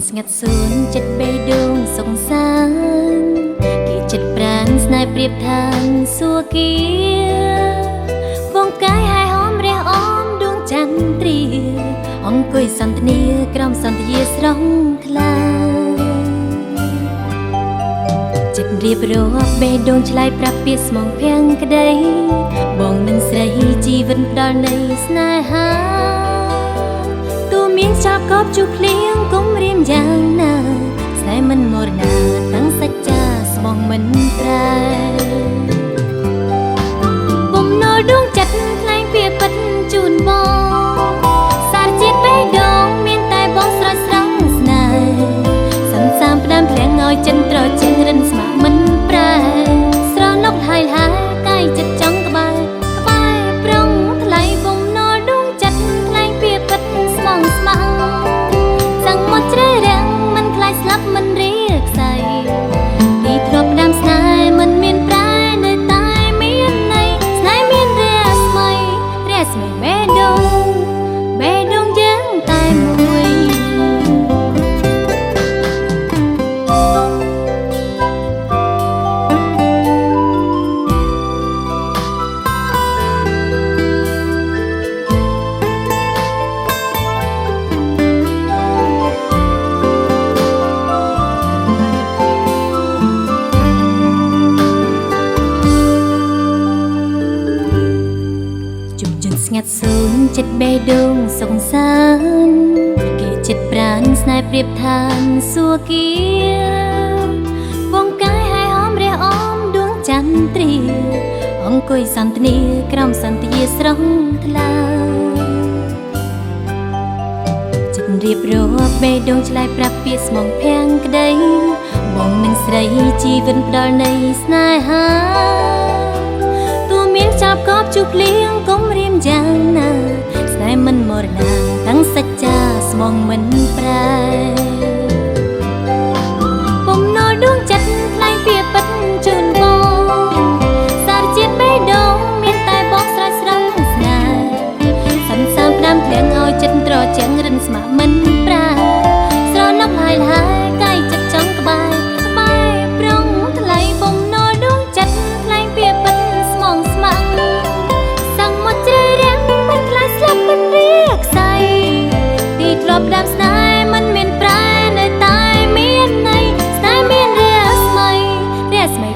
ស្ងាត់សួនចិត្តបេះដូងសង្សារគេចិត្តប្រានស្នេហ៍ប្រៀបឋានសួគ៌បងកាយហើយហមរះអមដួងចន្ទ្រាអង្គុយសន្ទនាក្រោមសន្តាស្រស់ថ្លាចិត្តរៀបរាប់បេះដូងឆ្លើយប្រាប់ពាក្យស្មងភាំងក្តីបងនឹងស្រីជីវិតផ្ដល់នៃស្នេហាទូមានចប់កប់ជួបភ្លៀងគុំរៀមយ៉ាងណាស្នេហ៍មិនមរណាតាំងសច្ចាស្មងមិនប្រែបំណុលដួងចិត្តថ្លែងពីពិតជូនបងសារជាតិបេះដូងមានតែបងស្រស់ស្រង់ស្នេហ៍សន្សាមផ្ដាំភ្លៀងឲ្យចិនត្រជាងរិនស្មាក់មិនប្រែស្រណុកហើយហើយកាយចិត្តចង់ក្បែរប្រុងថ្លៃបំណុលដួងចិត្តថ្លែងពីពិតស្មងស្មៅសឹងមកជ្រៅរាំងមិនខ្លាចស្លាប់មិនរៀកស្អីទីធ្លាប់ដាំស្នេហ៍មិនមានប្រែនៅតែមានន័យស្នេហ៍មានរស្មីបេះដូងយើងតែមួយស្ងាត់សួនចិត្តបេះដូងសង្សារគេចិត្តប្រានស្នេហ៍ប្រៀបឋានសួគ៌បងកាយហើយហមរះអមដួងចន្ទ្រាអង្គុយសន្ទនាក្រោមសន្តាស្រស់ថ្លាចិត្តរៀបរាប់បេះដូងឆ្លើយប្រាប់ពាក្យស្មងភាំងក្តីបងនឹងស្រីជីវិតផ្ដល់នៃស្នេហាទូមានចាប់កប់ជួបភ្លៀងគុំរៀមយ៉ាងណាស្នេហ៍មិនមរណាតាំងសច្ចាស្មងមិនប្រែបំណុលដួងចិត្តថ្លែងពីពិតជូនបងសារជាតិបេះដូងមានតែបងស្រស់ស្រង់ស្នេហ៍សន្សាមផ្ដាំភ្លៀងឲ្យចិត្តត្រជាងរិនស្មាក់មិនប្រែស្រណុកហើយហើយកាយចិត្តចង់ក្បែរប្រុងថ្លៃបំណុលដួងចិត្តថ្លែងពីពិតស្មងស្មៅសឹងមកជ្រៅរាំងមិនខ្លាចស្លាប់មិនរៀកស្អីទីធ្លាប់ដាំស្នេហ៍មិនមានប្រែនៅតែមានន័យស្នេហ៍មានរស្មី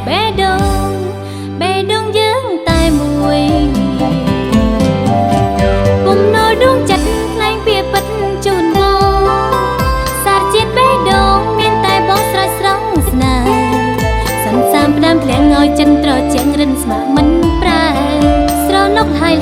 បេះដូងយើងតែមួយបំណុលដួងចិត្តថ្លែងពីពិតជូនបងសារជាតិបេះដូងមានតែបងស្រស់ស្រង់ស្នេហ៍សន្សាមផ្ដាំភ្លៀងឲ្យចិនត្រជាងរិនស្មាក់មិនប្រែស្រណុកហើយ